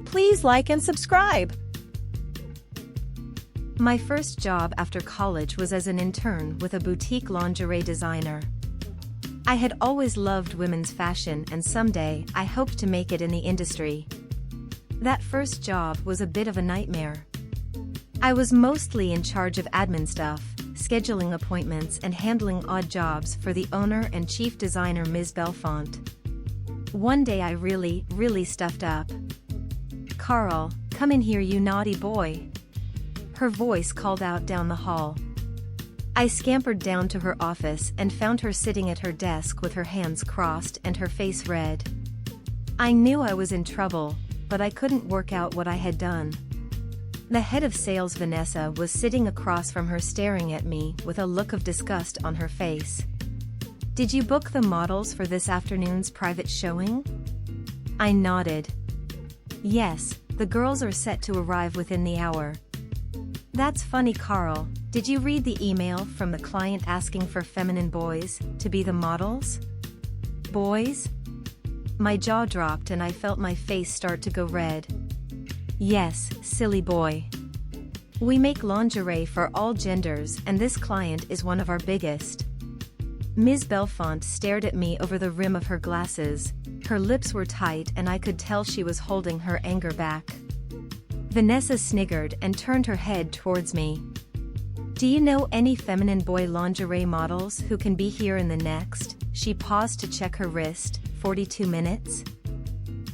Please like and subscribe. My first job after college was as an intern with a boutique lingerie designer. I had always loved women's fashion and someday I hoped to make it in the industry. That first job was a bit of a nightmare. I was mostly in charge of admin stuff, scheduling appointments and handling odd jobs for the owner and chief designer Ms. Belfont. One day I really stuffed up. "Carl, come in here, you naughty boy." Her voice called out down the hall. I scampered down to her office and found her sitting at her desk with her hands crossed and her face red. I knew I was in trouble, but I couldn't work out what I had done. The head of sales, Vanessa, was sitting across from her staring at me with a look of disgust on her face. "Did you book the models for this afternoon's private showing?" I nodded. "Yes, the girls are set to arrive within the hour." "That's funny, Carl. Did you read the email from the client asking for feminine boys to be the models?" "Boys?" My jaw dropped and I felt my face start to go red. "Yes, silly boy. We make lingerie for all genders and this client is one of our biggest." Ms. Belfont stared at me over the rim of her glasses. Her lips were tight and I could tell she was holding her anger back. Vanessa sniggered and turned her head towards me. "Do you know any feminine boy lingerie models who can be here in the next?" She paused to check her wrist. 42 minutes?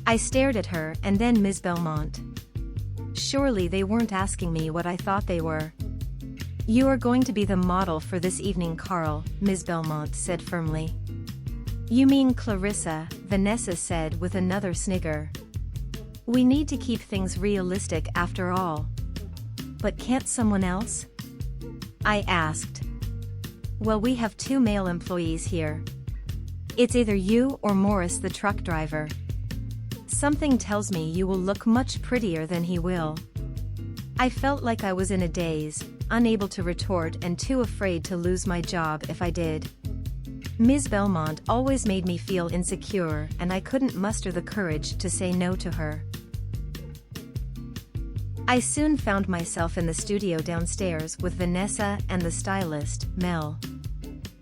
I stared at her and then Ms. Belmont. Surely they weren't asking me what I thought they were. "You are going to be the model for this evening, Carl," Ms. Belmont said firmly. "You mean Clarissa," Vanessa said with another snigger. "We need to keep things realistic after all." "But can't someone else?" I asked. "Well, we have 2 male employees here. It's either you or Morris the truck driver. Something tells me you will look much prettier than he will." I felt like I was in a daze, unable to retort and too afraid to lose my job if I did. Ms. Belmont always made me feel insecure and I couldn't muster the courage to say no to her. I soon found myself in the studio downstairs with Vanessa and the stylist, Mel.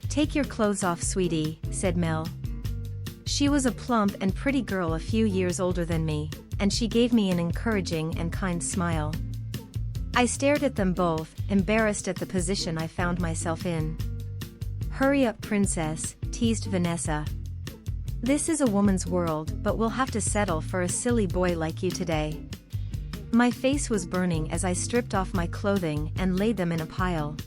"Take your clothes off, sweetie," said Mel. She was a plump and pretty girl a few years older than me, and she gave me an encouraging and kind smile. I stared at them both, embarrassed at the position I found myself in. "Hurry up, princess," teased Vanessa. "This is a woman's world, but we'll have to settle for a silly boy like you today." My face was burning as I stripped off my clothing and laid them in a pile.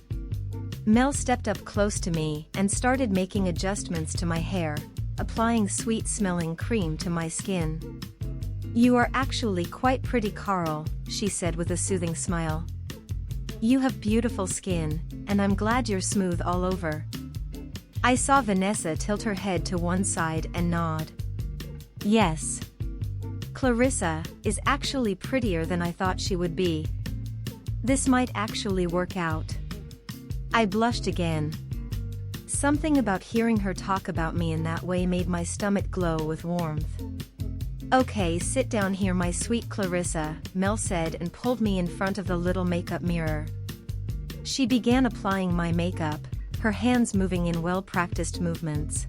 Mel stepped up close to me and started making adjustments to my hair, applying sweet-smelling cream to my skin. "You are actually quite pretty, Carl," she said with a soothing smile. "You have beautiful skin, and I'm glad you're smooth all over." I saw Vanessa tilt her head to one side and nod. "Yes. Clarissa is actually prettier than I thought she would be. This might actually work out." I blushed again. Something about hearing her talk about me in that way made my stomach glow with warmth. "Okay, sit down here, my sweet Clarissa," Mel said and pulled me in front of the little makeup mirror. She began applying my makeup, her hands moving in well-practiced movements.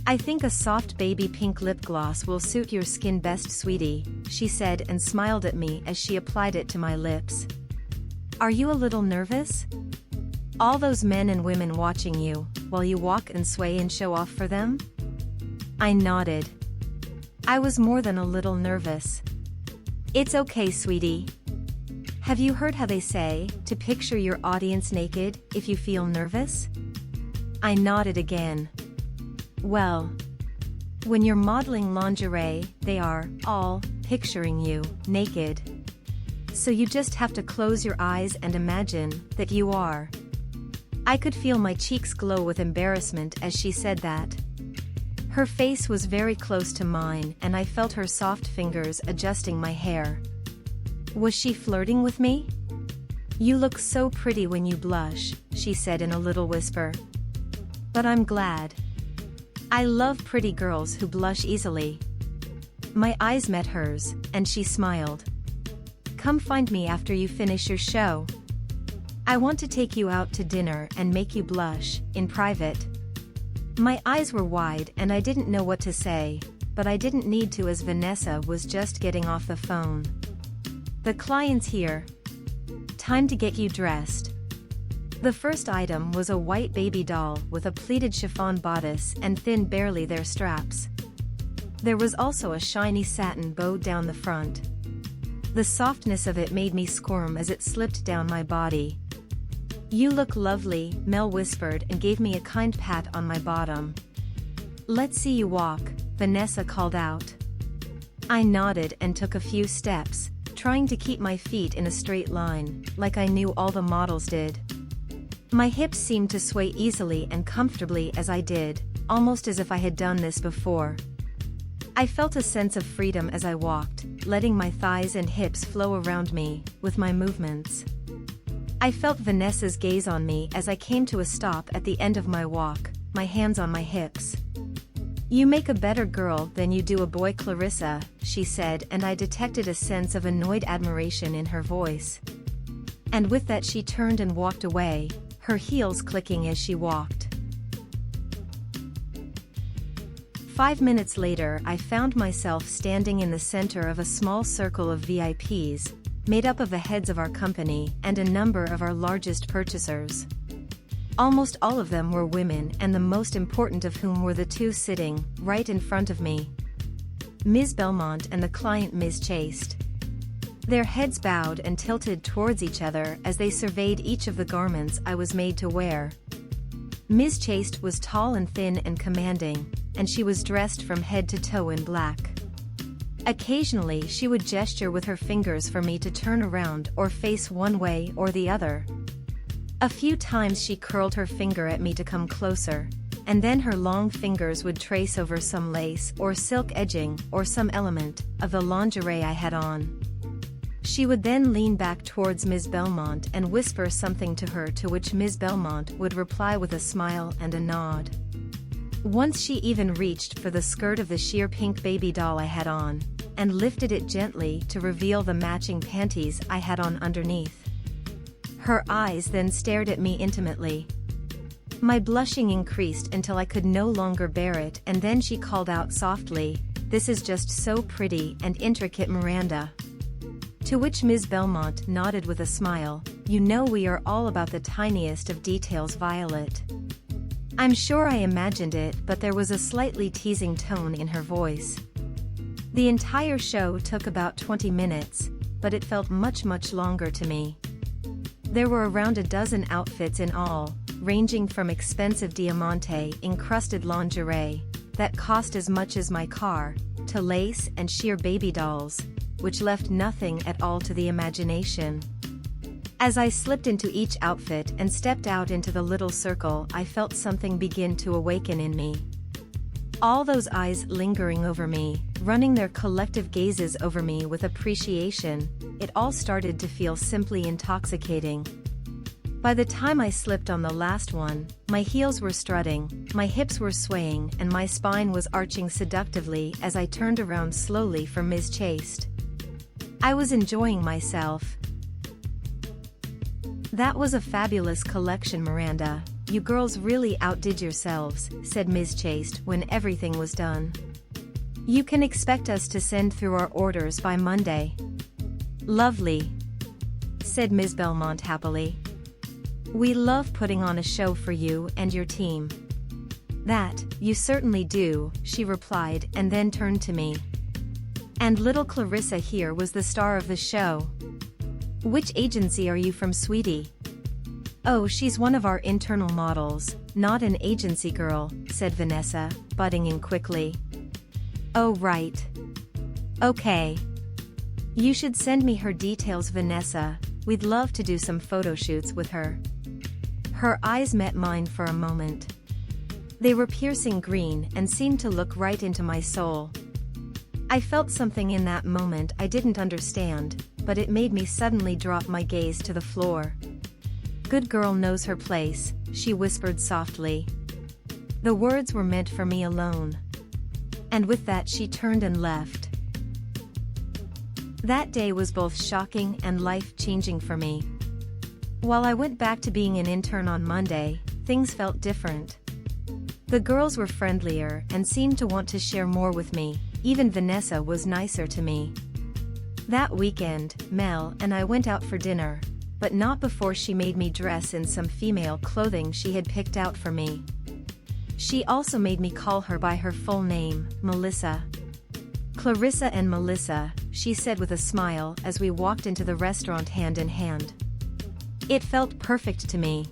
"I think a soft baby pink lip gloss will suit your skin best, sweetie," she said and smiled at me as she applied it to my lips. "Are you a little nervous? All those men and women watching you, while you walk and sway and show off for them?" I nodded. I was more than a little nervous. "It's okay, sweetie. Have you heard how they say, to picture your audience naked if you feel nervous?" I nodded again. "Well, when you're modeling lingerie, they are all picturing you naked. So you just have to close your eyes and imagine that you are." I could feel my cheeks glow with embarrassment as she said that. Her face was very close to mine and I felt her soft fingers adjusting my hair. Was she flirting with me? "You look so pretty when you blush," she said in a little whisper. "But I'm glad. I love pretty girls who blush easily." My eyes met hers, and she smiled. Come find me after you finish your show. I want to take you out to dinner and make you blush, in private. My eyes were wide and I didn't know what to say, but I didn't need to as Vanessa was just getting off the phone. The client's here. Time to get you dressed. The first item was a white baby doll with a pleated chiffon bodice and thin barely there straps. There was also a shiny satin bow down the front. The softness of it made me squirm as it slipped down my body. You look lovely, Mel whispered and gave me a kind pat on my bottom. Let's see you walk, Vanessa called out. I nodded and took a few steps, trying to keep my feet in a straight line, like I knew all the models did. My hips seemed to sway easily and comfortably as I did, almost as if I had done this before. I felt a sense of freedom as I walked, letting my thighs and hips flow around me, with my movements. I felt Vanessa's gaze on me as I came to a stop at the end of my walk, my hands on my hips. You make a better girl than you do a boy, Clarissa, she said, and I detected a sense of annoyed admiration in her voice. And with that she turned and walked away, her heels clicking as she walked. 5 minutes later I found myself standing in the center of a small circle of VIPs, made up of the heads of our company and a number of our largest purchasers. Almost all of them were women, and the most important of whom were the two sitting right in front of me. Ms. Belmont and the client Ms. Chaste. Their heads bowed and tilted towards each other as they surveyed each of the garments I was made to wear. Ms. Chaste was tall and thin and commanding, and she was dressed from head to toe in black. Occasionally she would gesture with her fingers for me to turn around or face one way or the other. A few times she curled her finger at me to come closer, and then her long fingers would trace over some lace or silk edging or some element of the lingerie I had on. She would then lean back towards Ms. Belmont and whisper something to her, to which Ms. Belmont would reply with a smile and a nod. Once she even reached for the skirt of the sheer pink baby doll I had on, and lifted it gently to reveal the matching panties I had on underneath. Her eyes then stared at me intimately. My blushing increased until I could no longer bear it, and then she called out softly, "This is just so pretty and intricate, Miranda." To which Ms. Belmont nodded with a smile, "You know we are all about the tiniest of details, Violet." I'm sure I imagined it, but there was a slightly teasing tone in her voice. The entire show took about 20 minutes, but it felt much longer to me. There were around a dozen outfits in all, ranging from expensive diamante-encrusted lingerie that cost as much as my car, to lace and sheer baby dolls, which left nothing at all to the imagination. As I slipped into each outfit and stepped out into the little circle, I felt something begin to awaken in me. All those eyes lingering over me, running their collective gazes over me with appreciation, it all started to feel simply intoxicating. By the time I slipped on the last one, my heels were strutting, my hips were swaying, and my spine was arching seductively as I turned around slowly for Ms. Chaste. I was enjoying myself. "That was a fabulous collection, Miranda. You girls really outdid yourselves," said Ms. Chaste when everything was done. "You can expect us to send through our orders by Monday." "Lovely," said Ms. Belmont happily. "We love putting on a show for you and your team." "That, you certainly do," she replied and then turned to me. "And little Clarissa here was the star of the show. Which agency are you from, sweetie?" "Oh, she's one of our internal models, not an agency girl," said Vanessa, butting in quickly. "Oh right. Okay. You should send me her details, Vanessa. We'd love to do some photo shoots with her." Her eyes met mine for a moment. They were piercing green and seemed to look right into my soul. I felt something in that moment I didn't understand, but it made me suddenly drop my gaze to the floor. "Good girl knows her place," she whispered softly. The words were meant for me alone. And with that she turned and left, That day was both shocking and life-changing for me. While I went back to being an intern on Monday, things felt different. The girls were friendlier and seemed to want to share more with me. Even Vanessa was nicer to me. That weekend, Mel and I went out for dinner, but not before she made me dress in some female clothing she had picked out for me. She also made me call her by her full name, Melissa. "Clarissa and Melissa," she said with a smile as we walked into the restaurant hand in hand. It felt perfect to me.